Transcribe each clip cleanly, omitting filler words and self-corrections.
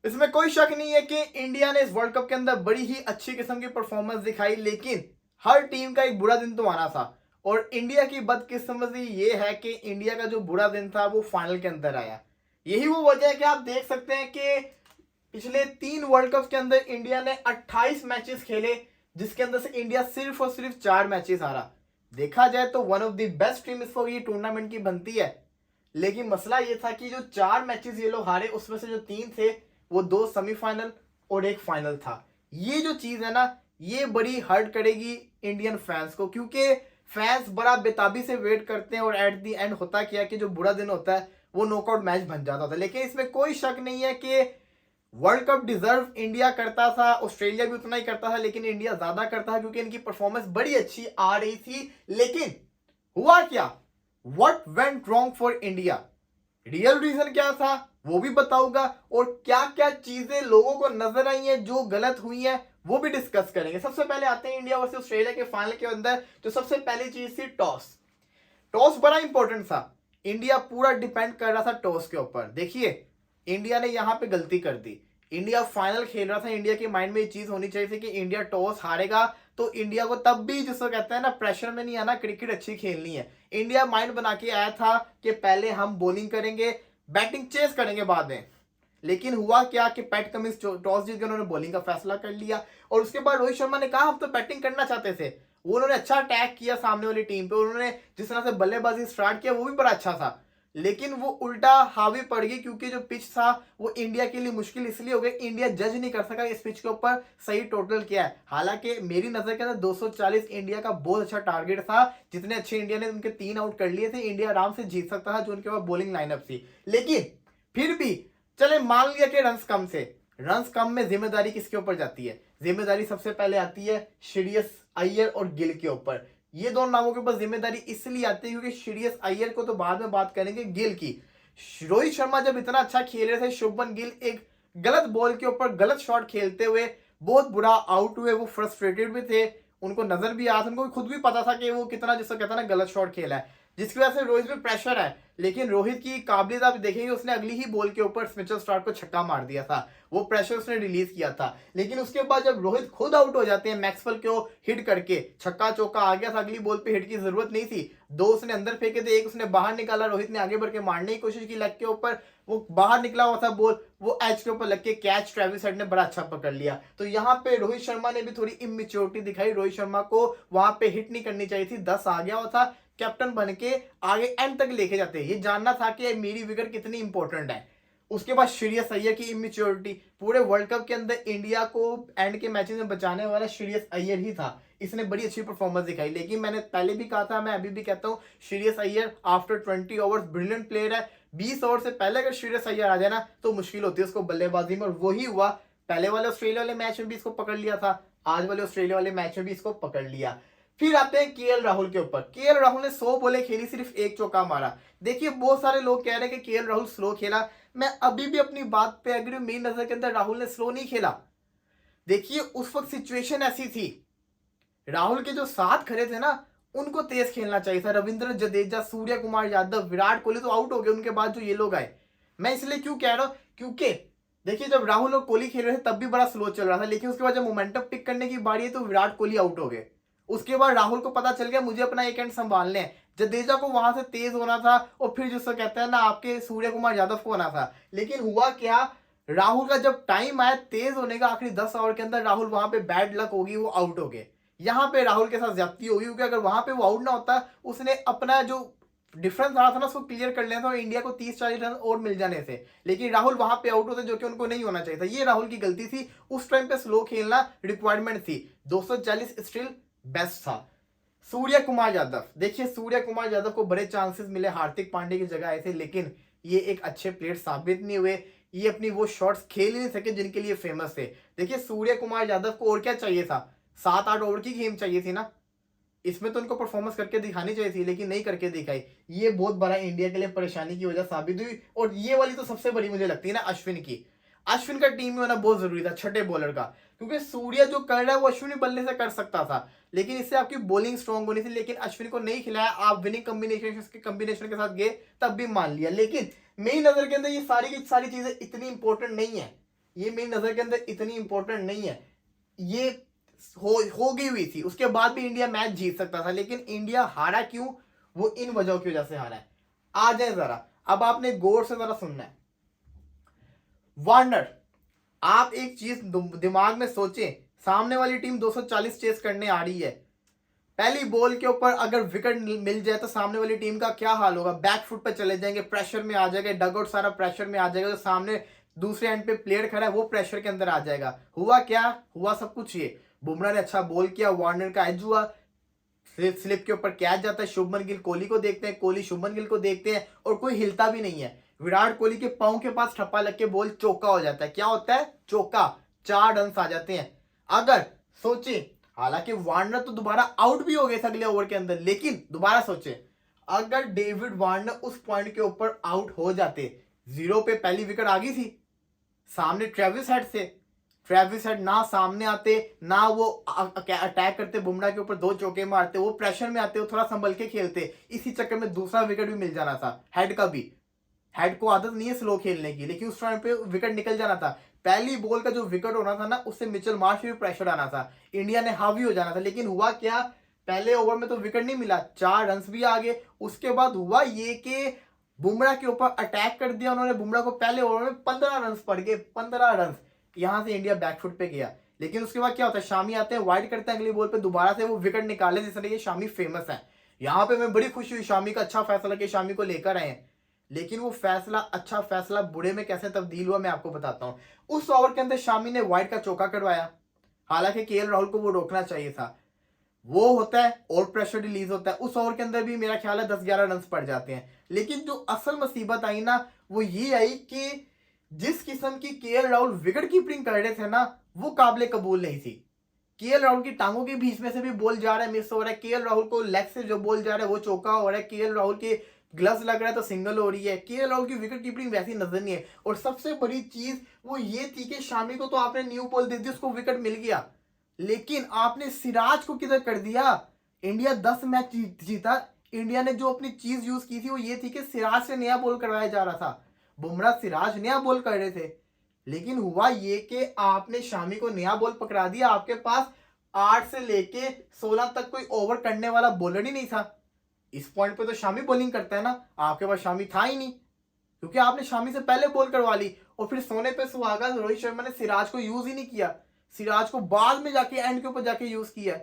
इसमें कोई शक नहीं है कि इंडिया ने इस वर्ल्ड कप के अंदर बड़ी ही अच्छी किस्म की परफॉर्मेंस दिखाई, लेकिन हर टीम का एक बुरा दिन तो आना था। और इंडिया की बदकिस्मती ये है कि इंडिया का जो बुरा दिन था वो फाइनल के अंदर आया। यही वो वजह है कि आप देख सकते हैं कि पिछले 3 वर्ल्ड कप के अंदर इंडिया ने 28 मैचेस खेले, जिसके अंदर से इंडिया सिर्फ और सिर्फ 4 मैचेस हारा। देखा जाए तो one of the best team इस वक्त ये टूर्नामेंट की बनती है, लेकिन मसला ये था कि जो 4 मैचेस ये लोग हारे उसमें से जो 3 थे वो 2 सेमीफाइनल और 1 फाइनल था। ये जो चीज है ना, ये बड़ी हर्ट करेगी इंडियन फैंस को, क्योंकि फैंस बड़ा बेताबी से वेट करते हैं और एट दी एंड होता क्या कि जो बुरा दिन होता है वो नॉकआउट मैच बन जाता था। लेकिन इसमें कोई शक नहीं है कि वर्ल्ड कप डिजर्व इंडिया करता था, ऑस्ट्रेलिया भी उतना ही करता था, लेकिन इंडिया ज्यादा करता था क्योंकि इनकी परफॉर्मेंस बड़ी अच्छी आ रही थी। लेकिन हुआ क्या, what went wrong for India, real reason क्या था वो भी बताऊंगा, और क्या क्या चीजें लोगों को नजर आई हैं जो गलत हुई हैं वो भी डिस्कस करेंगे। सबसे पहले आते हैं इंडिया वर्सेस ऑस्ट्रेलिया के फाइनल के अंदर। जो सबसे पहली चीज थी टॉस। टॉस बड़ा इंपॉर्टेंट था, इंडिया पूरा डिपेंड कर रहा था टॉस के ऊपर। देखिए इंडिया ने यहां पे गलती कर दी, इंडिया फाइनल खेल रहा था, इंडिया के माइंड में ये चीज होनी चाहिए थी कि इंडिया टॉस हारेगा तो इंडिया को तब भी जिसको कहते हैं ना प्रेशर में नहीं आना, क्रिकेट अच्छी खेलनी है। इंडिया माइंड बना के आया था कि पहले हम बॉलिंग करेंगे, बैटिंग चेस करेंगे बाद में। लेकिन हुआ क्या कि पैट कमिंस टॉस जीत गए, उन्होंने बॉलिंग का फैसला कर लिया और उसके बाद रोहित शर्मा ने कहा हम तो बैटिंग करना चाहते थे। वो उन्होंने अच्छा अटैक किया सामने वाली टीम पे, उन्होंने जिस तरह से बल्लेबाजी स्टार्ट किया वो भी बड़ा अच्छा था, लेकिन वो उल्टा हावी पड़ गई क्योंकि जो पिच था वो इंडिया के लिए मुश्किल इसलिए हो गई, इंडिया जज नहीं कर सका इस पिच के ऊपर सही टोटल क्या है। हालांकि मेरी नजर के अंदर 240 इंडिया का बहुत अच्छा टारगेट था, जितने अच्छे इंडिया ने उनके 3 आउट कर लिए थे, इंडिया आराम से जीत सकता था जो उनके पास बॉलिंग लाइनअप थी। लेकिन फिर भी चले मान लिया कि रन्स कम से, रन्स कम में जिम्मेदारी किसके ऊपर जाती है, जिम्मेदारी सबसे पहले आती है श्रेयस अय्यर और गिल के ऊपर। ये दोनों नामों के ऊपर जिम्मेदारी इसलिए आती है क्योंकि श्रेयस अय्यर को तो बाद में बात करेंगे, गिल की। रोहित शर्मा जब इतना अच्छा खेल रहे थे, शुभमन गिल एक गलत बॉल के ऊपर गलत शॉट खेलते हुए बहुत बुरा आउट हुए, वो फ्रस्ट्रेटेड भी थे, उनको नजर भी आया था, उनको खुद भी पता था कि वो कितना जिसको कहता है ना गलत शॉट खेला है, जिसकी वजह से रोहित पे प्रेशर है। लेकिन रोहित की काबिलियत आप देखेंगे, उसने अगली ही बॉल के ऊपर मिचेल स्टार्क को छक्का मार दिया था, वो प्रेशर उसने रिलीज किया था। लेकिन उसके बाद जब रोहित खुद आउट हो जाते हैं मैक्सवेल को हिट करके, छक्का चौका आ गया था, अगली बॉल पे हिट की जरूरत नहीं थी, 2 उसने अंदर फेंके थे, 1 उसने बाहर निकाला, रोहित ने आगे बढ़ के मारने की कोशिश की लेग के ऊपर, वो बाहर निकला हुआ था बॉल, वो एज के ऊपर लग के कैच ट्रेविस हेड ने बड़ा अच्छा पकड़ लिया। तो यहाँ पे रोहित शर्मा ने भी थोड़ी इमेच्योरिटी दिखाई, रोहित शर्मा को वहां पे हिट नहीं करनी चाहिए थी, 10 आ गया हुआ था, कैप्टन बन के आगे एंड तक लेके जाते, ये जानना था कि मेरी विकेट कितनी इंपॉर्टेंट है। उसके बाद श्रेयस अय्यर की इमेच्योरिटी, पूरे वर्ल्ड कप के अंदर इंडिया को एंड के मैचेस में बचाने वाला श्रेयस अय्यर ही था, इसने बड़ी अच्छी परफॉर्मेंस दिखाई। लेकिन मैंने पहले भी कहा था, मैं अभी भी कहता हूँ, Shreyas Iyer after 20 overs brilliant player है, 20 ओवर से पहले अगर श्रेयस अय्यर आ जाए ना तो मुश्किल होती है उसको बल्लेबाजी में, और वही हुआ। पहले वाले ऑस्ट्रेलिया वाले मैच में भी इसको पकड़ लिया था, आज वाले ऑस्ट्रेलिया वाले मैच में भी इसको पकड़ लिया। फिर आते हैं केएल राहुल के ऊपर। केएल राहुल ने 100 बॉलें खेली, सिर्फ 1 चौका मारा। देखिए बहुत सारे लोग कह रहे हैं कि केएल राहुल स्लो खेला, मैं अभी भी अपनी बात पे एग्री हूं, मेरी नजर के अंदर राहुल ने स्लो नहीं खेला। देखिए उस वक्त सिचुएशन ऐसी थी, राहुल के जो साथ खड़े थे ना उनको तेज खेलना चाहिए था, रविंद्र जडेजा, सूर्य कुमार यादव, विराट कोहली तो आउट हो गए, उनके बाद जो ये लोग आए। मैं इसलिए क्यों कह रहा हूं, क्योंकि देखिए जब राहुल और कोहली खेल रहे थे तब भी बड़ा स्लो चल रहा था, लेकिन उसके बाद जब मोमेंटम पिक करने की बारी है तो विराट कोहली आउट हो गए। उसके बाद राहुल को पता चल गया मुझे अपना एक एंड संभालने हैं, जडेजा को वहां से तेज होना था और फिर जिसको कहते हैं ना आपके सूर्य कुमार यादव को होना था। लेकिन हुआ क्या, राहुल का जब टाइम आया तेज होने का आखिरी 10 ओवर के अंदर, राहुल वहां पे बैड लक होगी, वो आउट हो गए। यहाँ पे राहुल के साथ ज्यादती होगी क्योंकि अगर वहां पे वो आउट ना होता, उसने अपना जो डिफरेंस आ रहा था ना उसको क्लियर कर लेना था और इंडिया को 30-40 रन और मिल जाने थे। लेकिन राहुल वहां पे आउट होते जो कि उनको नहीं होना चाहिए था, ये राहुल की गलती थी। उस टाइम पे स्लो खेलना रिक्वायरमेंट थी, 240 स्टिल बेस्ट था। सूर्य कुमार यादव, देखिए सूर्य कुमार यादव को बड़े चांसेस मिले, हार्दिक पांड्या की जगह आए थे, लेकिन ये एक अच्छे प्लेयर साबित नहीं हुए, ये अपनी वो शॉट्स खेल ही नहीं सके जिनके लिए फेमस थे। देखिए सूर्य कुमार यादव को और क्या चाहिए था, 7-8 ओवर की गेम चाहिए थी ना, इसमें तो उनको परफॉर्मेंस करके दिखानी चाहिए थी, लेकिन नहीं करके दिखाई। ये बहुत बड़ा इंडिया के लिए परेशानी की वजह साबित हुई। और ये वाली तो सबसे बड़ी मुझे लगती है ना अश्विन की, अश्विन का टीम में होना बहुत जरूरी था छठे बॉलर का, क्योंकि सूर्य जो कर रहा है वो अश्विन बल्ले से कर सकता था, लेकिन इससे आपकी बॉलिंग स्ट्रांग होनी थी। लेकिन अश्विन को नहीं खिलाया, आप विनिंग कॉम्बिनेशन के साथ गए तब भी मान लिया। लेकिन मेरी नजर के अंदर ये सारी की सारी चीजें इतनी इंपॉर्टेंट नहीं है, ये मेरी नजर के अंदर इतनी इंपॉर्टेंट नहीं है। ये हो गई हुई थी, उसके बाद भी इंडिया मैच जीत सकता था, लेकिन इंडिया हारा क्यों? वो इन वजहों की वजह से हारा है। आ जाए जरा, अब आपने गौर से जरा सुनना है। वार्नर, आप एक चीज दिमाग में सोचें, सामने वाली टीम 240 चेस करने आ रही है, पहली बॉल के ऊपर अगर विकेट मिल जाए तो सामने वाली टीम का क्या हाल होगा? बैक फुट पे चले जाएंगे, प्रेशर में आ जाएगा, डगआउट सारा प्रेशर में आ जाएगा, तो सामने दूसरे एंड पे प्लेयर खड़ा है वो प्रेशर के अंदर आ जाएगा। हुआ क्या? हुआ सब कुछ ये, बुमराह ने अच्छा बॉल किया, वार्नर का एज हुआ, स्लिप के ऊपर कैच जाता है, शुभमन गिल कोहली को देखते हैं, कोहली शुभमन गिल को देखते हैं, और कोई हिलता भी नहीं है। विराट कोहली के पांव के पास ठप्पा लग के बॉल चौका हो जाता है। क्या होता है? चौका। 4 रन आ जाते हैं। अगर सोचे, हालांकि वार्नर तो दोबारा आउट भी हो गए थे अगले ओवर के अंदर, लेकिन दोबारा सोचे, अगर डेविड वार्नर उस पॉइंट के ऊपर आउट हो जाते, 0 पे पहली विकेट आ गई थी, सामने ट्रेविस हेड से, ट्रेविस हेड ना सामने आते, ना वो अटैक करते, बुमराह के ऊपर 2 चौके मारते, वो प्रेशर में आते, वो थोड़ा संभल के खेलते, इसी चक्कर में दूसरा विकेट भी मिल जाना था हेड का भी। हेड को आदत नहीं है स्लो खेलने की, लेकिन उस टाइम पे विकेट निकल जाना था। पहली बॉल का जो विकेट होना था ना, उससे मिचेल मार्श भी प्रेशर आना था, इंडिया ने हावी हो जाना था। लेकिन हुआ क्या? पहले ओवर में तो विकेट नहीं मिला, 4 रन भी आ गए। उसके बाद हुआ ये कि बुमराह के ऊपर अटैक कर दिया उन्होंने, बुमराह को पहले ओवर में 15 रन पड़ गए, 15 रन। यहां से इंडिया बैकफुट पे गया। लेकिन उसके बाद क्या होता है? शामी आते हैं, वाइड करते हैं, अगली बॉल पे दोबारा से वो विकेट निकाले, जिस तरह शामी फेमस है। यहाँ पे मैं बड़ी खुशी हुई, शामी का अच्छा फैसला कि शामी को लेकर आए हैं। लेकिन वो फैसला, अच्छा फैसला बुरे में कैसे तब्दील हुआ, मैं आपको बताता हूँ। उस ओवर के अंदर शामी ने वाइड का चौका करवाया, हालांकि केएल राहुल को वो रोकना चाहिए था। वो होता है और प्रेशर रिलीज होता है, उस ओवर के अंदर भी मेरा ख्याल है 10-11 रन पड़ जाते हैं। लेकिन जो असल मुसीबत आई ना, वो ये आई कि जिस किस्म की केएल राहुल विकेट कीपिंग कर रहे थे ना, वो काबिले कबूल नहीं थी। केएल राहुल की टांगों के बीच में से भी बॉल जा रहा है, मिस हो रहा है, केएल राहुल को लेग से जो बॉल जा रहा है वो चौका हो रहा है, केएल राहुल के ग्लव्स लग रहा है तो सिंगल हो रही है। केएल राहुल की विकेट कीपिंग वैसी नजर नहीं है। और सबसे बड़ी चीज वो ये थी कि शामी को तो आपने न्यू बॉल दे दी, उसको विकेट मिल गया, लेकिन आपने सिराज को किधर कर दिया? इंडिया 10 मैच जीता। इंडिया ने जो अपनी चीज यूज की थी वो ये थी कि सिराज से नया बॉल करवाया जा रहा था, बुमराह सिराज नया बॉल कर रहे थे। लेकिन हुआ ये कि आपने शामी को नया बॉल पकड़ा दिया, आपके पास 8 से लेके 16 तक कोई ओवर करने वाला बॉलर ही नहीं था। इस पॉइंट पे तो शामी बॉलिंग करता है ना, आपके पास शामी था ही नहीं, क्योंकि आपने शामी से पहले बॉल करवा ली। और फिर सोने पे सुहागा, रोहित शर्मा ने सिराज को यूज ही नहीं किया, सिराज को बाद में जाके एंड के ऊपर जाके यूज किया।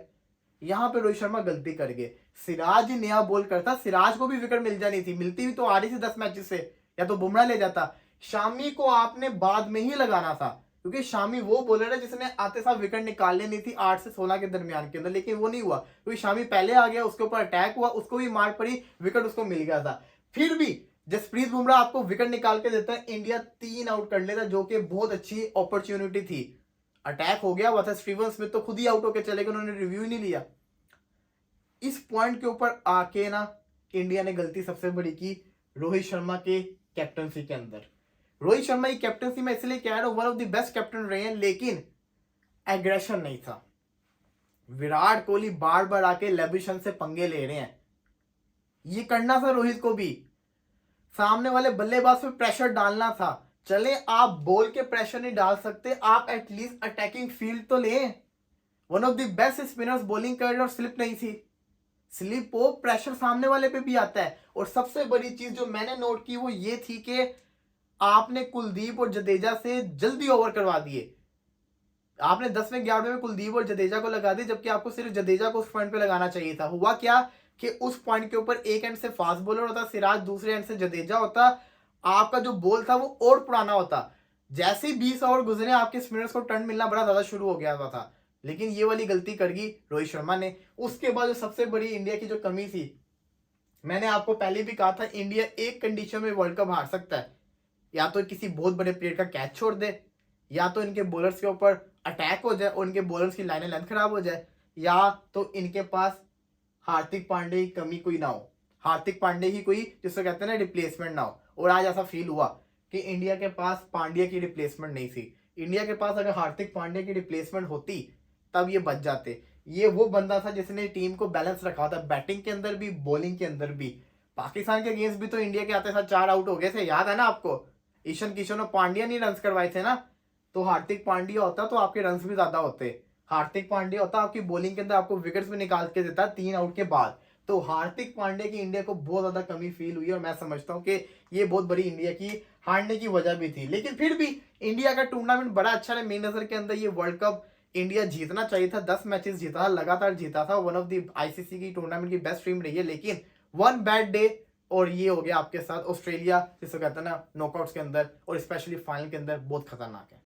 यहां पे रोहित शर्मा गलती कर गए। सिराज ही नया बॉल करता, सिराज को भी विकेट मिल जानी थी, मिलती भी तो आ रही थी 10 मैचेस से, या तो बुमराह ले जाता। शामी को आपने बाद में ही लगाना था, क्योंकि शामी वो बॉलर है जिसने आते साथ विकेट निकाल लेनी थी 8 से 16 के दरमियान के अंदर, लेकिन वो नहीं हुआ, क्योंकि शामी पहले आ गया, उसके ऊपर अटैक हुआ, उसको भी मार पड़ी, विकेट उसको मिल गया था। फिर भी जसप्रीत बुमराह आपको विकेट निकाल के देता है, इंडिया 3 आउट कर लेता, जो कि बहुत अच्छी अपॉर्चुनिटी थी। अटैक हो गया हुआ था, स्टीवन स्मिथ तो खुद ही आउट होकर चले गए, उन्होंने रिव्यू ही नहीं लिया। इस पॉइंट के ऊपर आके ना इंडिया ने गलती सबसे बड़ी की रोहित शर्मा के कैप्टनसी के अंदर। रोहित शर्मा की कैप्टनसी में इसलिए कह रहा हूं, one of the best captain रहे हैं, लेकिन एग्रेशन नहीं था। विराट कोहली बार बार आके लेबिशन से पंगे ले रहे हैं, ये करना था रोहित को भी, सामने वाले बल्लेबाज पे प्रेशर डालना था। चले आप बॉल के प्रेशर नहीं डाल सकते, आप एटलीस्ट अटैकिंग फील्ड तो लें। One of the best spinners bowling कर रहे और स्लिप नहीं थी, स्लिप हो प्रेशर सामने वाले पे भी आता है। और सबसे बड़ी चीज जो मैंने नोट की वो ये थी कि आपने कुलदीप और जडेजा से जल्दी ओवर करवा दिए। आपने 10वें 11वें में कुलदीप और जडेजा को लगा दिया, जबकि आपको सिर्फ जडेजा को उस पॉइंट पे लगाना चाहिए था। हुआ क्या कि उस पॉइंट के ऊपर एक एंड से फास्ट बॉलर होता सिराज, दूसरे एंड से जडेजा होता, आपका जो बॉल था वो और पुराना होता। जैसे ही 20 ओवर गुजरे आपके स्पिनर्स को टर्न मिलना बड़ा ज्यादा शुरू हो गया था, लेकिन ये वाली गलती कर गई रोहित शर्मा ने। उसके बाद जो सबसे बड़ी इंडिया की जो कमी थी, मैंने आपको पहले भी कहा था, इंडिया एक कंडीशन में वर्ल्ड कप हार सकता है, या तो किसी बहुत बड़े प्लेयर का कैच छोड़ दे, या तो इनके बॉलर्स के ऊपर अटैक हो जाए और इनके बॉलर्स की लाइन लेंथ खराब हो जाए, या तो इनके पास हार्दिक पांडे की कमी कोई ना हो, हार्दिक पांडे ही कोई जिसको कहते हैं ना रिप्लेसमेंट ना हो। और आज ऐसा फील हुआ कि इंडिया के पास पांड्या की रिप्लेसमेंट नहीं थी। इंडिया के पास अगर हार्दिक पांड्या की रिप्लेसमेंट होती तब ये बच जाते। ये वो बंदा था जिसने टीम को बैलेंस रखा था, बैटिंग के अंदर भी बॉलिंग के अंदर भी। पाकिस्तान के अगेंस्ट भी तो इंडिया के आते साथ 4 आउट हो गए थे, याद है ना आपको? ईशान किशन और पांड्या नहीं रन करवाए थे ना, तो हार्दिक पांड्या होता तो आपके रन्स भी ज्यादा होते। हार्दिक पांड्या होता आपकी बॉलिंग के अंदर आपको विकेट्स भी निकाल के देता 3 आउट के बाद। तो हार्दिक पांड्या की इंडिया को बहुत ज्यादा कमी फील हुई और मैं समझता हूँ कि ये बहुत बड़ी इंडिया की हारने की वजह भी थी। लेकिन फिर भी इंडिया का टूर्नामेंट बड़ा अच्छा है। मेरी नजर के अंदर ये वर्ल्ड कप इंडिया जीतना चाहिए था। 10 मैचेस जीता था, लगातार जीता था। वन ऑफ द आईसीसी की टूर्नामेंट की बेस्ट टीम रही है। लेकिन वन बैड डे और ये हो गया आपके साथ। ऑस्ट्रेलिया जिसे कहते हैं ना नॉकआउट्स के अंदर और स्पेशली फाइनल के अंदर बहुत खतरनाक है।